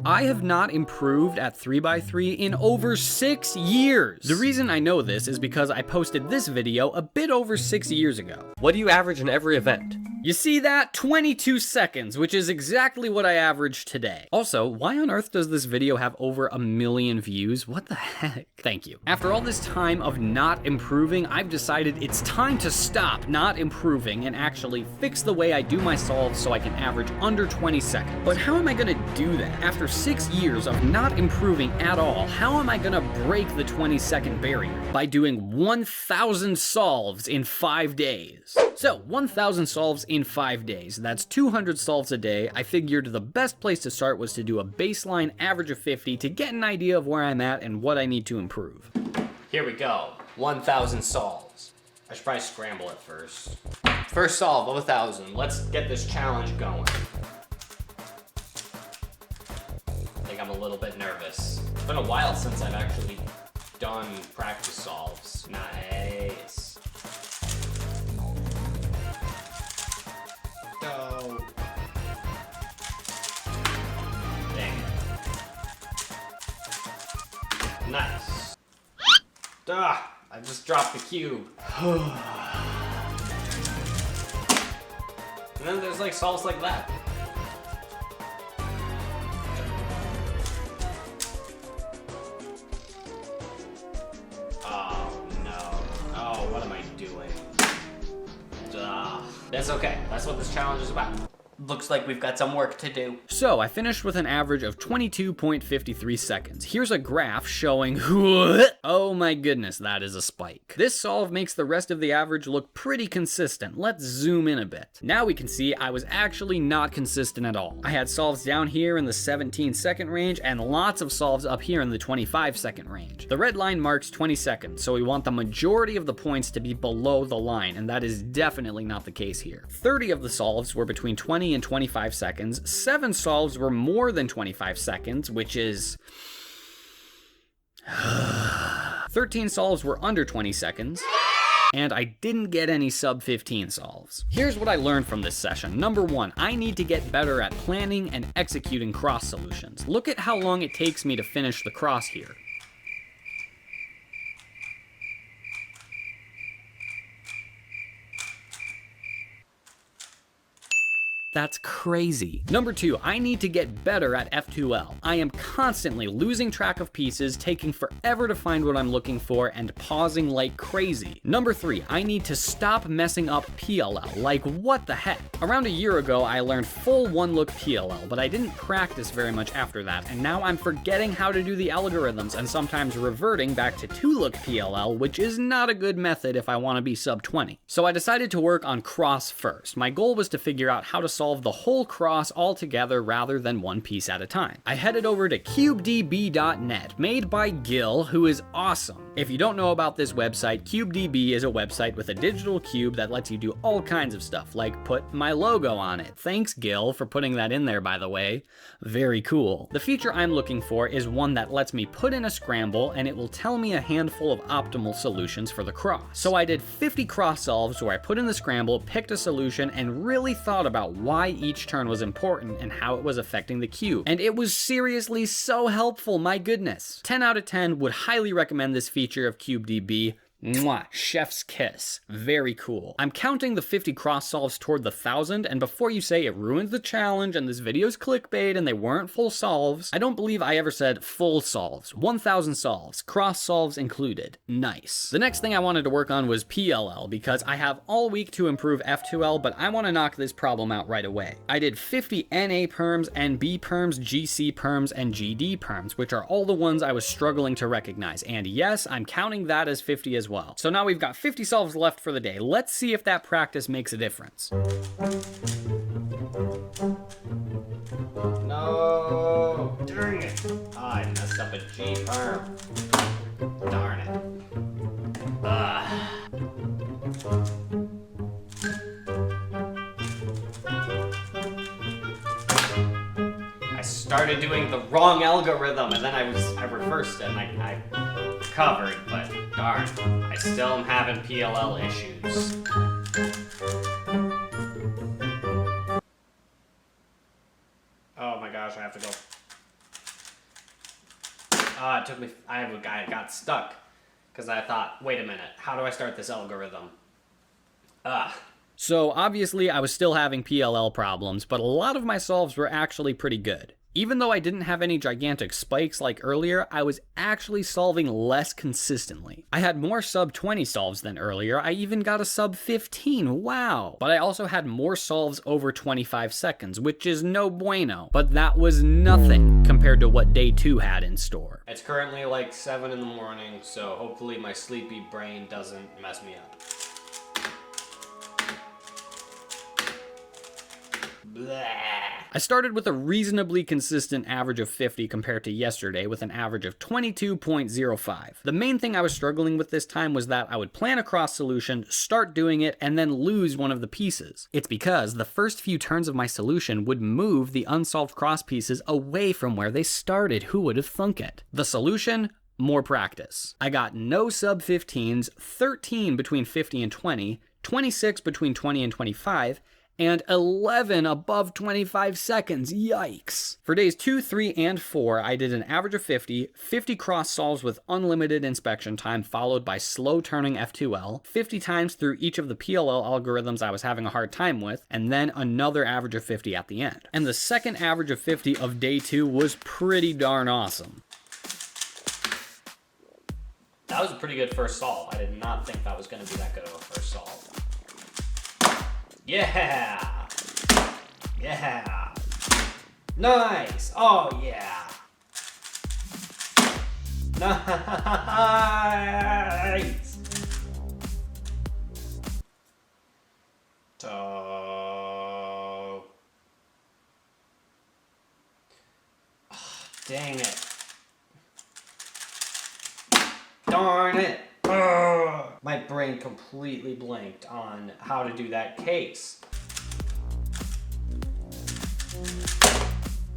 I have not improved at 3x3 in over 6 years. The reason I know this is because I posted this video a bit over 6 years ago. What do you average in every event? You see that? 22 seconds, which is exactly what I averaged today. Also, why on earth does this video have over 1 million views? What the heck? Thank you. After all this time of not improving, I've decided it's time to stop not improving and actually fix the way I do my solves so I can average under 20 seconds. But how am I gonna do that? After 6 years of not improving at all, how am I gonna break the 20-second barrier? By doing 1,000 solves in 5 days. So, 1,000 solves in 5 days. That's 200 solves a day. I figured the best place to start was to do a baseline average of 50 to get an idea of where I'm at and what I need to improve. Here we go. 1,000 solves. I should probably scramble it first. First solve of 1,000. Let's get this challenge going. I think I'm a little bit nervous. It's been a while since I've actually done practice solves. Nice. Go. Dang it. Nice. Ah, I just dropped the cube. And then there's like solves like that. Oh no. Oh, what am I doing? That's okay. That's what this challenge is about. Looks like we've got some work to do. So, I finished with an average of 22.53 seconds. Here's a graph showing oh my goodness, that is a spike. This solve makes the rest of the average look pretty consistent. Let's zoom in a bit. Now we can see I was actually not consistent at all. I had solves down here in the 17-second range and lots of solves up here in the 25-second range. The red line marks 20 seconds, so we want the majority of the points to be below the line, and that is definitely not the case here. 30 of the solves were between 20 and 25 seconds. 7 solves were more than 25 seconds, which is 13 solves were under 20 seconds. And I didn't get any sub-15 solves. Here's what I learned from this session. Number 1, I need to get better at planning and executing cross solutions. Look at how long it takes me to finish the cross here. That's crazy. Number 2, I need to get better at F2L. I am constantly losing track of pieces, taking forever to find what I'm looking for, and pausing like crazy. Number 3, I need to stop messing up PLL. Like, what the heck? Around a year ago, I learned full one-look PLL, but I didn't practice very much after that, and now I'm forgetting how to do the algorithms and sometimes reverting back to two-look PLL, which is not a good method if I want to be sub-20. So I decided to work on cross first. My goal was to figure out how to solve the whole cross all together rather than one piece at a time. I headed over to cubedb.net, made by Gil, who is awesome. If you don't know about this website, CubeDB is a website with a digital cube that lets you do all kinds of stuff, like put my logo on it. Thanks, Gil, for putting that in there, by the way. Very cool. The feature I'm looking for is one that lets me put in a scramble and it will tell me a handful of optimal solutions for the cross. So I did 50 cross solves where I put in the scramble, picked a solution, and really thought about why each turn was important and how it was affecting the cube. And it was seriously so helpful, my goodness. 10 out of 10 would highly recommend this feature of CubeDB. Mwah, chef's kiss. Very cool. I'm counting the 50 cross solves toward the 1,000, and before you say it ruins the challenge and this video's clickbait and they weren't full solves, I don't believe I ever said full solves. 1,000 solves, cross solves included. Nice. The next thing I wanted to work on was PLL, because I have all week to improve F2L, but I want to knock this problem out right away. I did 50 NA perms, NB perms, GC perms, and GD perms, which are all the ones I was struggling to recognize. And yes, I'm counting that as 50 as well. So now we've got 50 solves left for the day. Let's see if that practice makes a difference. No, darn it. Oh, I messed up a G perm. Darn it. I started doing the wrong algorithm and then I reversed it and I recovered, but darn, I still am having PLL issues. Oh my gosh, I have to go. It took me, I got stuck. Because I thought, wait a minute, how do I start this algorithm? So obviously I was still having PLL problems, but a lot of my solves were actually pretty good. Even though I didn't have any gigantic spikes like earlier, I was actually solving less consistently. I had more sub-20 solves than earlier, I even got a sub-15, wow! But I also had more solves over 25 seconds, which is no bueno. But that was nothing compared to what day 2 had in store. It's currently like 7 in the morning, so hopefully my sleepy brain doesn't mess me up. Blah. I started with a reasonably consistent average of 50 compared to yesterday with an average of 22.05. The main thing I was struggling with this time was that I would plan a cross solution, start doing it, and then lose one of the pieces. It's because the first few turns of my solution would move the unsolved cross pieces away from where they started. Who would have thunk it? The solution? More practice. I got no sub-15s, 13 between 50 and 20, 26 between 20 and 25, and 11 above 25 seconds, yikes. For days 2, 3, and 4, I did an average of 50, 50 cross solves with unlimited inspection time followed by slow turning F2L, 50 times through each of the PLL algorithms I was having a hard time with, and then another average of 50 at the end. And the second average of 50 of day 2 was pretty darn awesome. That was a pretty good first solve. I did not think that was going to be that good of a first solve. Yeah! Yeah! Nice! Oh, yeah! Nice! Oh, dang it. Darn it! Ugh. My brain completely blanked on how to do that case.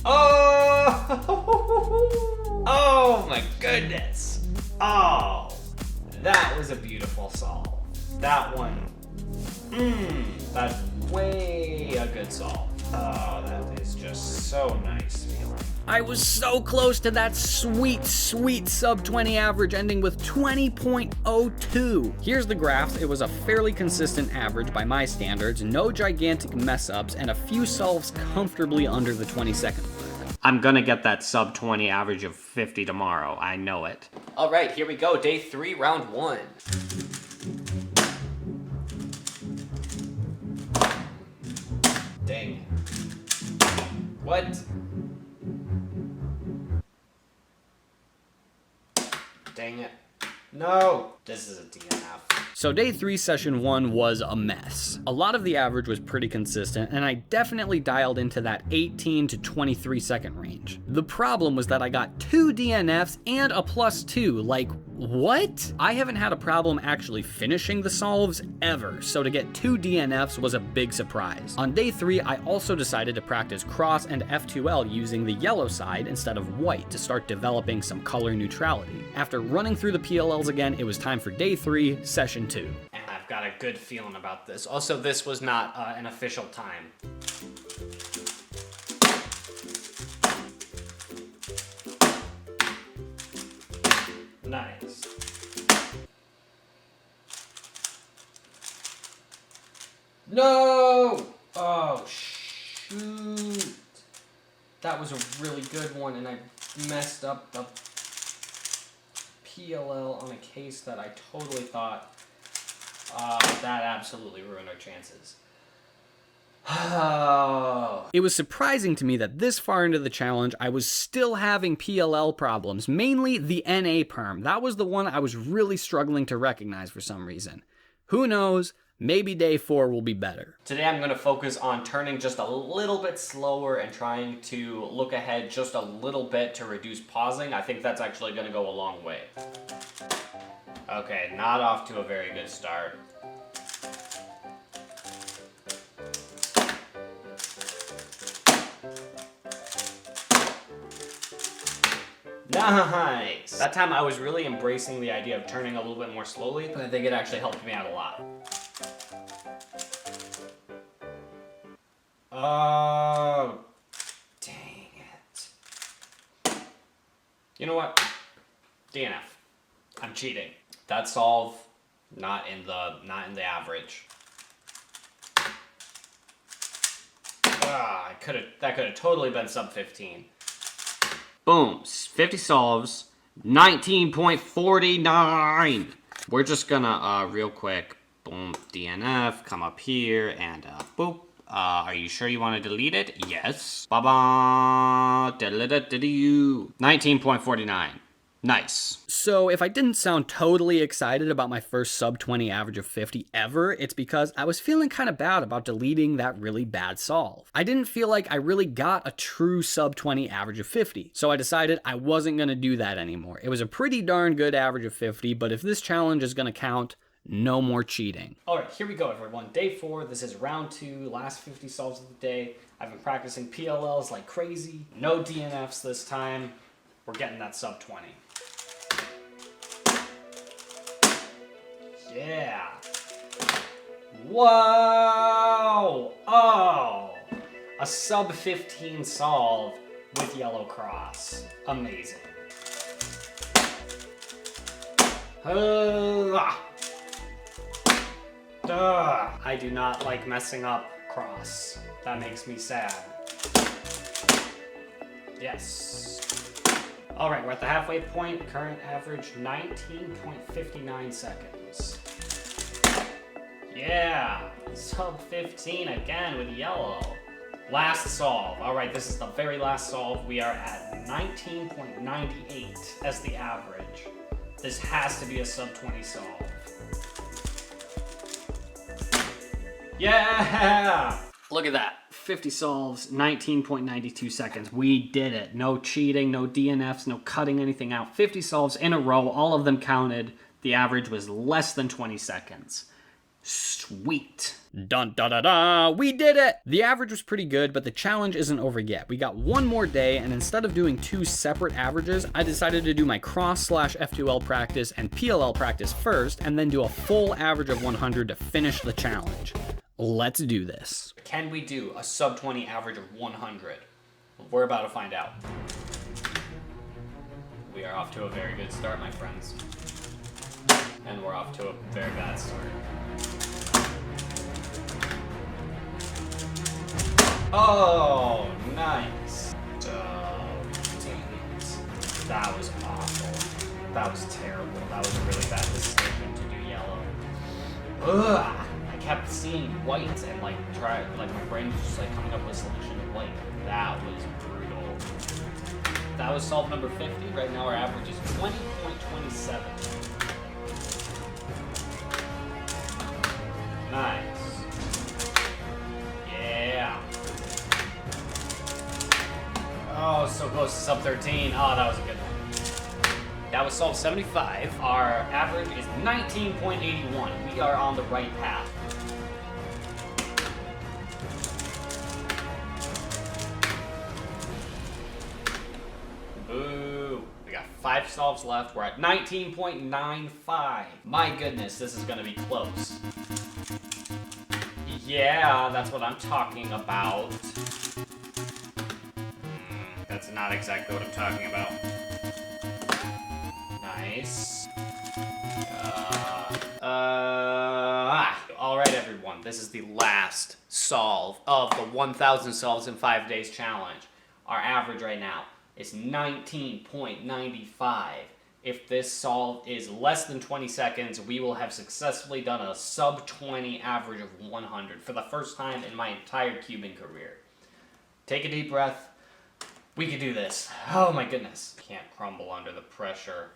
Oh! Oh my goodness! Oh, that was a beautiful solve. That one, that's way a good solve. Oh, that is just so nice feeling. I was so close to that sweet, sweet sub-20 average ending with 20.02. Here's the graphs. It was a fairly consistent average by my standards, no gigantic mess-ups, and a few solves comfortably under the 20-second mark. I'm gonna get that sub-20 average of 50 tomorrow. I know it. All right, here we go. Day 3, round 1. Dang. What? Dang it. No! This is a DNF. So day 3, session 1 was a mess. A lot of the average was pretty consistent, and I definitely dialed into that 18 to 23 second range. The problem was that I got 2 DNFs and a +2, like, what? I haven't had a problem actually finishing the solves ever, so to get 2 DNFs was a big surprise. On day 3, I also decided to practice cross and F2L using the yellow side instead of white to start developing some color neutrality. After running through the PLLs again, it was time for day 3, session 2. And I've got a good feeling about this. Also, this was not an official time. Nice. No! Oh, shoot. That was a really good one, and I messed up the PLL on a case that I totally thought that absolutely ruined our chances. It was surprising to me that this far into the challenge, I was still having PLL problems, mainly the NA perm. That was the one I was really struggling to recognize for some reason. Who knows? Maybe day 4 will be better. Today I'm going to focus on turning just a little bit slower and trying to look ahead just a little bit to reduce pausing. I think that's actually going to go a long way. Okay, not off to a very good start. Nice! That time I was really embracing the idea of turning a little bit more slowly, but I think it actually helped me out a lot. Oh, dang it. You know what? DNF. I'm cheating. That solve, not in the average. That could have totally been sub 15. Boom, 50 solves, 19.49. We're just gonna real quick, boom, DNF, come up here and boop. Are you sure you want to delete it? Yes. Ba-ba. 19.49. Nice. So if I didn't sound totally excited about my first sub 20 average of 50 ever, it's because I was feeling kind of bad about deleting that really bad solve. I didn't feel like I really got a true sub 20 average of 50, so I decided I wasn't going to do that anymore. It was a pretty darn good average of 50, but if this challenge is going to count, no more cheating. All right, here we go, everyone. Day 4. This is round 2, last 50 solves of the day. I've been practicing PLLs like crazy. No DNFs this time. We're getting that sub 20. Yeah. Whoa! Oh! A sub 15 solve with yellow cross. Amazing. I do not like messing up cross. That makes me sad. Yes. All right, we're at the halfway point. Current average 19.59 seconds. Yeah, sub 15 again with yellow. Last solve. All right, this is the very last solve. We are at 19.98 as the average. This has to be a sub 20 solve. Yeah! Look at that. 50 solves, 19.92 seconds. We did it. No cheating, no DNFs, no cutting anything out. 50 solves in a row, all of them counted. The average was less than 20 seconds. Sweet. Dun da da da, we did it! The average was pretty good, but the challenge isn't over yet. We got one more day, and instead of doing 2 separate averages, I decided to do my cross/F2L practice and PLL practice first, and then do a full average of 100 to finish the challenge. Let's do this. Can we do a sub 20 average of 100? We're about to find out. We are off to a very good start, my friends. And we're off to a very bad start. Oh, nice. Oh, dang it. That was awful. That was terrible. That was a really bad decision to do yellow. Ugh. I kept seeing white and my brain was just like coming up with a solution of white. That was brutal. That was solve number 50. Right now our average is 20.27. Nice. Yeah. Oh, so close to sub 13. Oh, that was a good one. That was solve 75. Our average is 19.81. We are on the right path. Boo. We got 5 solves left. We're at 19.95. My goodness, this is going to be close. Yeah, that's what I'm talking about. That's not exactly what I'm talking about. Nice. All right, everyone. This is the last solve of the 1,000 solves in 5 days challenge. Our average right now is 19.95. If this solve is less than 20 seconds, we will have successfully done a sub 20 average of 100 for the first time in my entire cubing career. Take a deep breath. We can do this. Oh my goodness. Can't crumble under the pressure.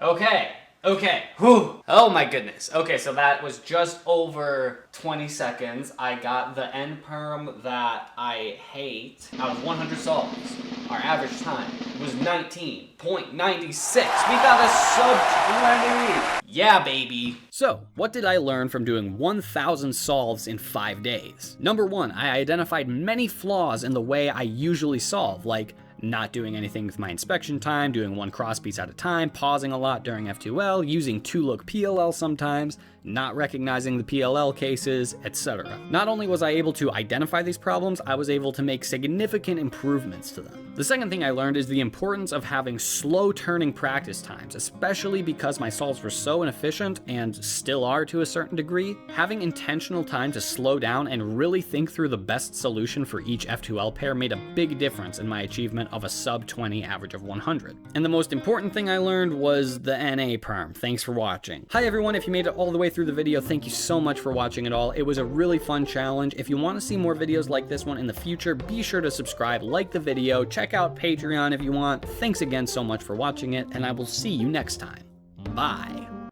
Okay, Okay, whew. Oh my goodness. Okay, so that was just over 20 seconds. I got the end perm that I hate. Out of 100 solves, our average time was 19.96. We got a SUB-20. Yeah, baby. So, what did I learn from doing 1,000 solves in 5 days? Number 1, I identified many flaws in the way I usually solve, like not doing anything with my inspection time, doing one cross piece at a time, pausing a lot during F2L, using 2-look PLL sometimes, not recognizing the PLL cases, etc. Not only was I able to identify these problems, I was able to make significant improvements to them. The second thing I learned is the importance of having slow turning practice times, especially because my solves were so inefficient and still are to a certain degree. Having intentional time to slow down and really think through the best solution for each F2L pair made a big difference in my achievement of a sub-20 average of 100. And the most important thing I learned was the NA perm. Thanks for watching. Hi everyone, if you made it all the way through the video, thank you so much for watching it all. It was a really fun challenge. If you want to see more videos like this one in the future, be sure to subscribe, like the video, check out Patreon if you want. Thanks again so much for watching it, and I will see you next time. Bye.